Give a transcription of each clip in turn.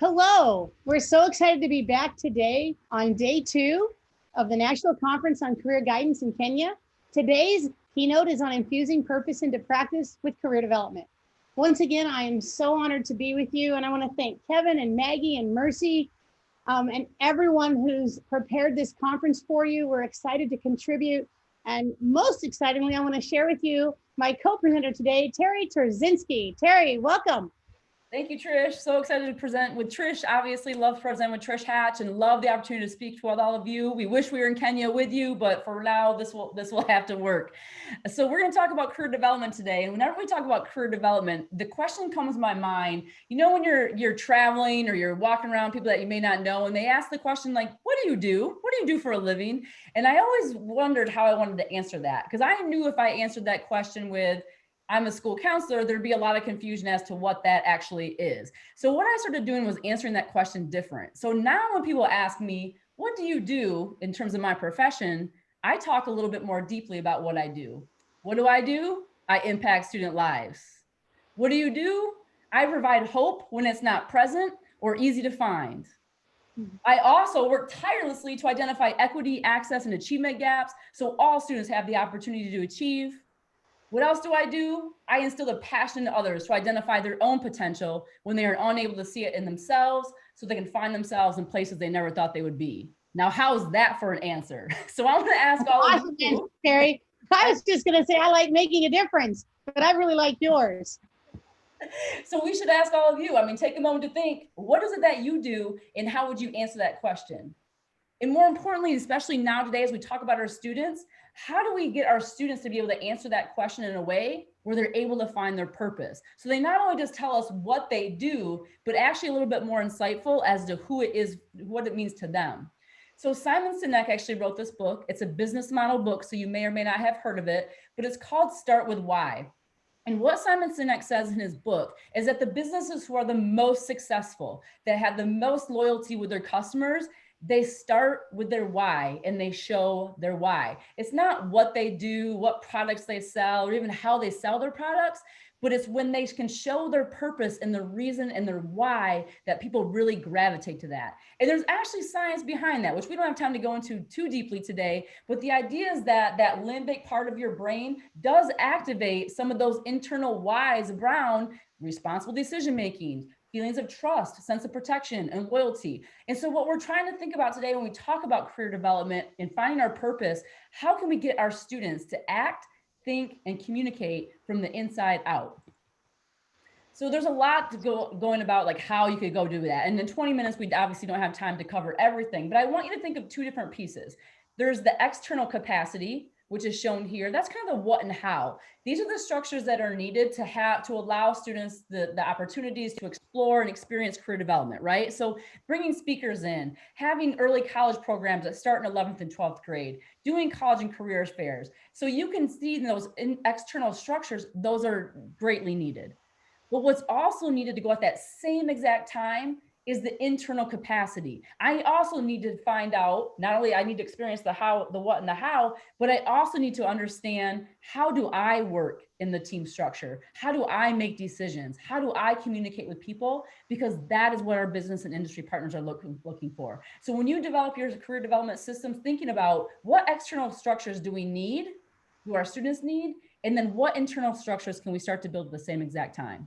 Hello, we're so excited to be back today on day 2 of the National Conference on Career Guidance in Kenya. Today's keynote is on infusing purpose into practice with career development. Once again, I am so honored to be with you, and I want to thank Kevin and Maggie and Mercy and everyone who's prepared this conference for you. We're excited to contribute, and most excitingly, I want to share with you my co-presenter today, Terri Tchorzynski. Terri, welcome. Thank you, Trish. So excited to present with Trish. Obviously, love to present with Trish Hatch and love the opportunity to speak with all of you. We wish we were in Kenya with you, but for now, this will have to work. So we're going to talk about career development today. And whenever we talk about career development, the question comes to my mind, you know, when you're traveling or you're walking around people that you may not know, and they ask the question like, what do you do? What do you do for a living? And I always wondered how I wanted to answer that, because I knew if I answered that question with, I'm a school counselor, there'd be a lot of confusion as to what that actually is. So what I started doing was answering that question different. So now when people ask me, what do you do in terms of my profession? I talk a little bit more deeply about what I do. What do? I impact student lives. What do you do? I provide hope when it's not present or easy to find. I also work tirelessly to identify equity, access, and achievement gaps so all students have the opportunity to achieve. What else do? I instill a passion in others to identify their own potential when they are unable to see it in themselves, so they can find themselves in places they never thought they would be. Now, how's that for an answer? So I'm going to ask all of you. Terri, I was just going to say, I like making a difference, but I really like yours. So we should ask all of you, I mean, take a moment to think, what is it that you do and how would you answer that question? And more importantly, especially now today, as we talk about our students, how do we get our students to be able to answer that question in a way where they're able to find their purpose? So they not only just tell us what they do, but actually a little bit more insightful as to who it is, what it means to them. So Simon Sinek actually wrote this book. It's a business model book, so you may or may not have heard of it, but it's called Start With Why. And what Simon Sinek says in his book is that the businesses who are the most successful, that have the most loyalty with their customers, they start with their why and they show their why. It's not what they do, what products they sell, or even how they sell their products, but it's when they can show their purpose and the reason and their why that people really gravitate to that. And there's actually science behind that, which we don't have time to go into too deeply today, but the idea is that that limbic part of your brain does activate some of those internal whys around responsible decision-making, feelings of trust, sense of protection, and loyalty. And so what we're trying to think about today when we talk about career development and finding our purpose, how can we get our students to act, think, and communicate from the inside out? So there's a lot to going about like how you could go do that. And in 20 minutes, we obviously don't have time to cover everything, but I want you to think of two different pieces. There's the external capacity, which is shown here. That's kind of the what and how. These are the structures that are needed to allow students the opportunities to explore and experience career development, right? So bringing speakers in, having early college programs that start in 11th and 12th grade, doing college and career fairs. So you can see those external structures, those are greatly needed. But what's also needed to go at that same exact time is the internal capacity. I also need to find out, not only I need to experience the how, the what and the how, but I also need to understand, how do I work in the team structure? How do I make decisions? How do I communicate with people? Because that is what our business and industry partners are looking for. So when you develop your career development systems, thinking about what external structures do we need, do our students need, and then what internal structures can we start to build at the same exact time?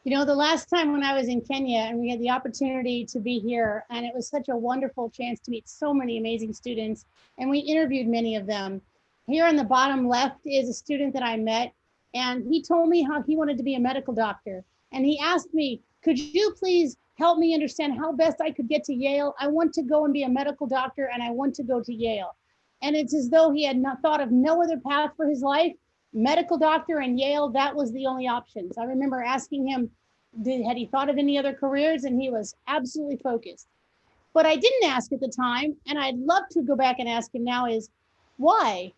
You know, the last time when I was in Kenya and we had the opportunity to be here, and it was such a wonderful chance to meet so many amazing students, and we interviewed many of them. Here on the bottom left is a student that I met, and he told me how he wanted to be a medical doctor. And he asked me, could you please help me understand how best I could get to Yale? I want to go and be a medical doctor, and I want to go to Yale. And it's as though he had not thought of no other path for his life. Medical doctor and Yale, that was the only options. I remember asking him, had he thought of any other careers? And he was absolutely focused. But I didn't ask at the time, and I'd love to go back and ask him now, is why?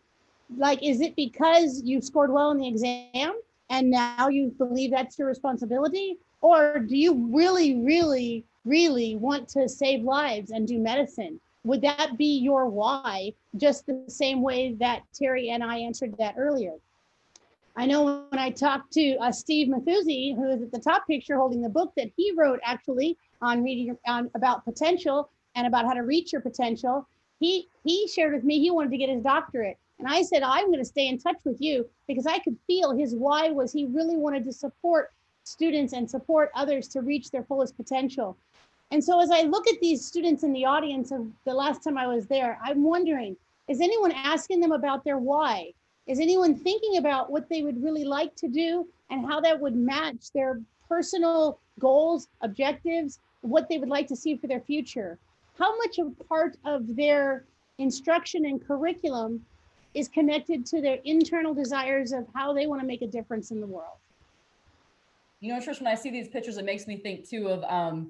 Like, is it because you scored well in the exam and now you believe that's your responsibility? Or do you really, really, really want to save lives and do medicine? Would that be your why, just the same way that Terri and I answered that earlier? I know when I talked to Steve Mathuzzi, who is at the top picture holding the book that he wrote actually on reading on about potential and about how to reach your potential, he shared with me he wanted to get his doctorate. And I said, I'm going to stay in touch with you because I could feel his why was he really wanted to support students and support others to reach their fullest potential. And so as I look at these students in the audience of the last time I was there, I'm wondering, is anyone asking them about their why? Is anyone thinking about what they would really like to do and how that would match their personal goals, objectives, what they would like to see for their future? How much of part of their instruction and curriculum is connected to their internal desires of how they want to make a difference in the world? You know, Trish, when I see these pictures, it makes me think too of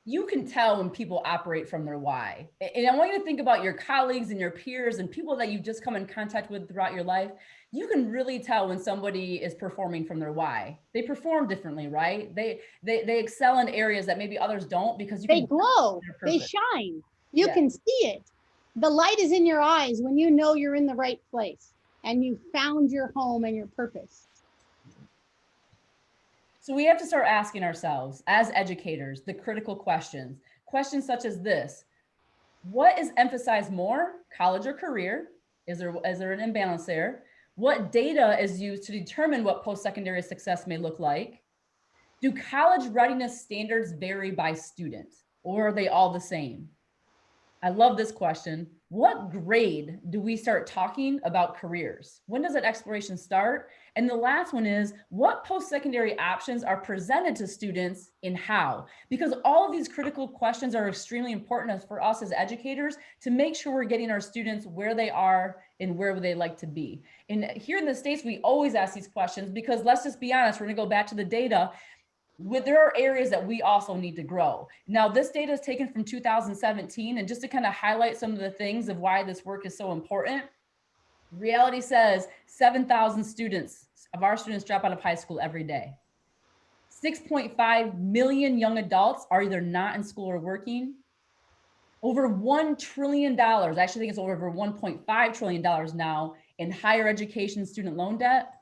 you can tell when people operate from their why. And I want you to think about your colleagues and your peers and people that you've just come in contact with throughout your life. You can really tell when somebody is performing from their why. They perform differently, right? They excel in areas that maybe others don't because you They can glow, they shine. You Yeah. can see it. The light is in your eyes when you know you're in the right place and you found your home and your purpose. So we have to start asking ourselves as educators, the critical questions, questions such as this: what is emphasized more, college or career? Is there an imbalance there? What data is used to determine what post-secondary success may look like? Do college readiness standards vary by student, or are they all the same? I love this question. What grade do we start talking about careers? When does that exploration start? And the last one is, what post-secondary options are presented to students and how? Because all of these critical questions are extremely important for us as educators to make sure we're getting our students where they are and where would they like to be. And here in the States, we always ask these questions because let's just be honest, we're gonna go back to the data. There are areas that we also need to grow. Now, this data is taken from 2017, and just to kind of highlight some of the things of why this work is so important, reality says 7,000 students of our students drop out of high school every day. 6.5 million young adults are either not in school or working. Over $1 trillion, I actually think it's over $1.5 trillion now in higher education student loan debt.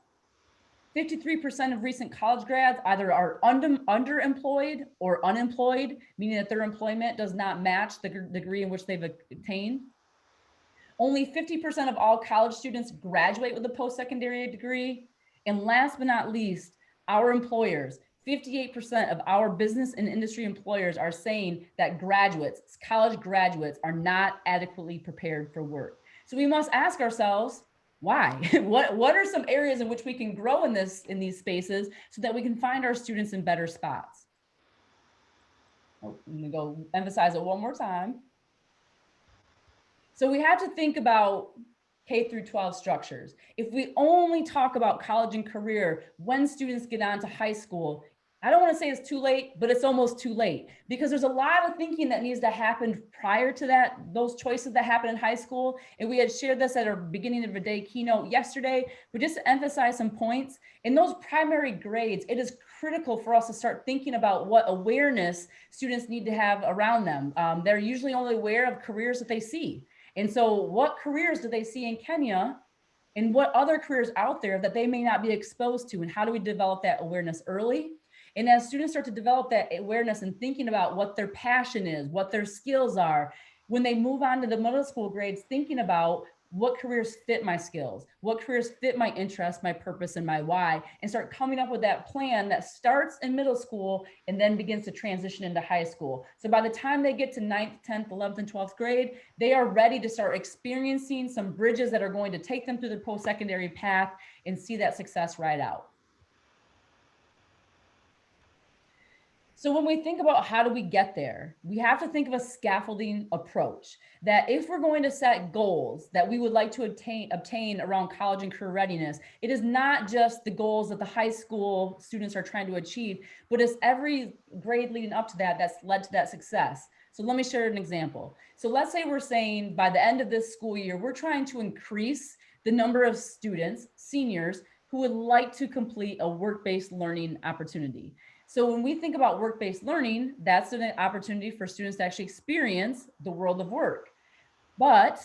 53% of recent college grads either are underemployed or unemployed, meaning that their employment does not match the degree in which they've attained. Only 50% of all college students graduate with a post-secondary degree. And last but not least, our employers, 58% of our business and industry employers are saying that graduates, college graduates, are not adequately prepared for work. So we must ask ourselves, why? What are some areas in which we can grow in these spaces so that we can find our students in better spots? I'm gonna go emphasize it one more time. So we have to think about K-12 structures. If we only talk about college and career when students get on to high school, I don't want to say it's too late, but it's almost too late because there's a lot of thinking that needs to happen prior to that, those choices that happen in high school. And we had shared this at our beginning of the day keynote yesterday, but just to emphasize some points, in those primary grades, it is critical for us to start thinking about what awareness students need to have around them. They're usually only aware of careers that they see. And so what careers do they see in Kenya and what other careers out there that they may not be exposed to? And how do we develop that awareness early? And as students start to develop that awareness and thinking about what their passion is, what their skills are, when they move on to the middle school grades, thinking about what careers fit my skills, what careers fit my interests, my purpose, and my why, and start coming up with that plan that starts in middle school and then begins to transition into high school. So by the time they get to 9th, 10th, 11th, and 12th grade, they are ready to start experiencing some bridges that are going to take them through the post-secondary path and see that success right out. So when we think about how do we get there, we have to think of a scaffolding approach that if we're going to set goals that we would like to obtain around college and career readiness, it is not just the goals that the high school students are trying to achieve, but it's every grade leading up to that that's led to that success. So let me share an example. So let's say we're saying by the end of this school year, we're trying to increase the number of students, seniors, who would like to complete a work-based learning opportunity. So when we think about work-based learning, that's an opportunity for students to actually experience the world of work. But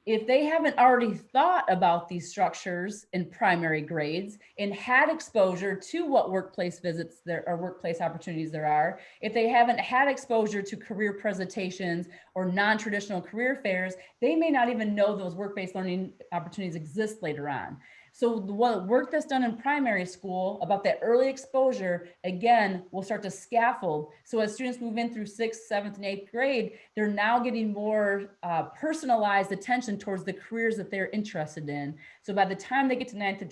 If they haven't already thought about these structures in primary grades and had exposure to what workplace visits there or workplace opportunities there are, if they haven't had exposure to career presentations or non-traditional career fairs, they may not even know those work-based learning opportunities exist later on. So the work that's done in primary school about that early exposure, again, will start to scaffold. So as students move in through 6th, 7th, and 8th grade, they're now getting more personalized attention towards the careers that they're interested in. So by the time they get to 9th through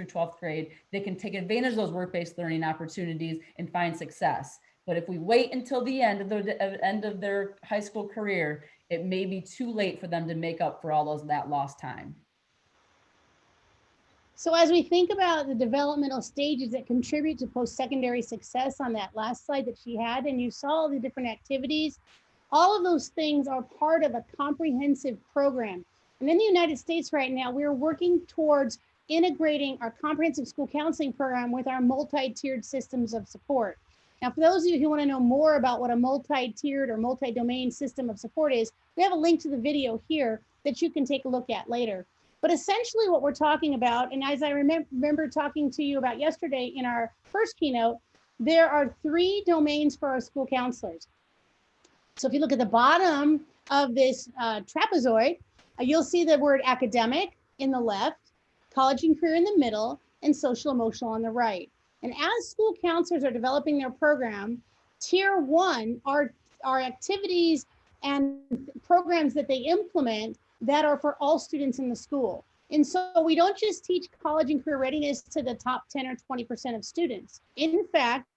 12th grade, they can take advantage of those work-based learning opportunities and find success. But if we wait until the end of their high school career, it may be too late for them to make up for all that lost time. So as we think about the developmental stages that contribute to post-secondary success on that last slide that she had, and you saw the different activities, all of those things are part of a comprehensive program. And in the United States right now, we're working towards integrating our comprehensive school counseling program with our multi-tiered systems of support. Now, for those of you who want to know more about what a multi-tiered or multi-domain system of support is, we have a link to the video here that you can take a look at later. But essentially what we're talking about, and as I remember talking to you about yesterday in our first keynote, there are 3 domains for our school counselors. So if you look at the bottom of this trapezoid, you'll see the word academic in the left, college and career in the middle, and social emotional on the right. And as school counselors are developing their program, tier 1 are activities and programs that they implement that are for all students in the school. And so we don't just teach college and career readiness to the top 10 or 20% of students. In fact,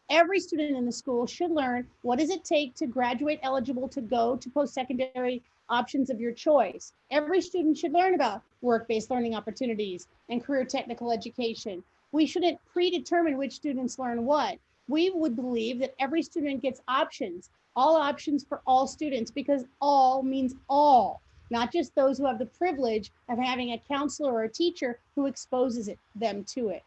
every student in the school should learn what does it take to graduate eligible to go to post-secondary options of your choice. Every student should learn about work-based learning opportunities and career technical education. We shouldn't predetermine which students learn what. We would believe that every student gets options, all options for all students, because all means all, not just those who have the privilege of having a counselor or a teacher who exposes them to it.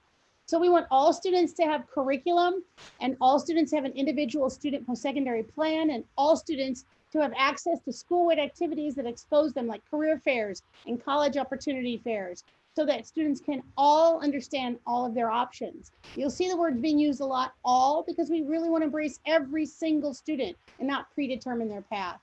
So we want all students to have curriculum, and all students to have an individual student post-secondary plan, and all students to have access to school-wide activities that expose them, like career fairs and college opportunity fairs, so that students can all understand all of their options. You'll see the words being used a lot, all, because we really want to embrace every single student and not predetermine their path.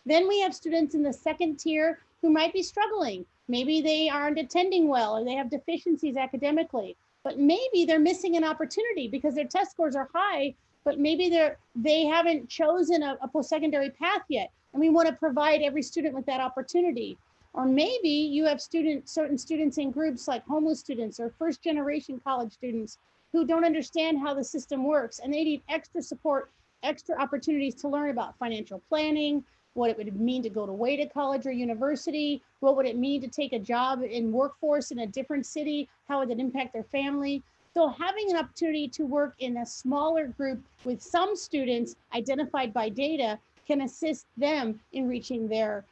Then we have students in the second tier who might be struggling. Maybe they aren't attending well, or they have deficiencies academically, but maybe they're missing an opportunity because their test scores are high, but maybe they haven't chosen a post-secondary path yet. And we want to provide every student with that opportunity. Or maybe you have certain students in groups like homeless students or first generation college students who don't understand how the system works, and they need extra support, extra opportunities to learn about financial planning, what it would mean to go away to college or university, what would it mean to take a job in workforce in a different city, how would that impact their family. So having an opportunity to work in a smaller group with some students identified by data can assist them in reaching their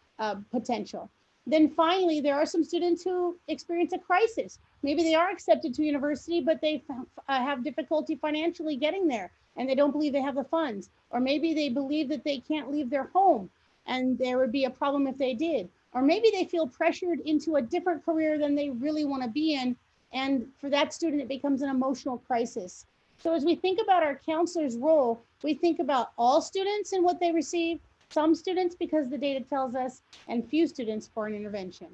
potential. Then finally, there are some students who experience a crisis. Maybe they are accepted to university, but they have difficulty financially getting there, and they don't believe they have the funds. Or maybe they believe that they can't leave their home, and there would be a problem if they did. Or maybe they feel pressured into a different career than they really want to be in, and for that student, it becomes an emotional crisis. So as we think about our counselor's role, we think about all students and what they receive, some students because the data tells us, and few students for an intervention.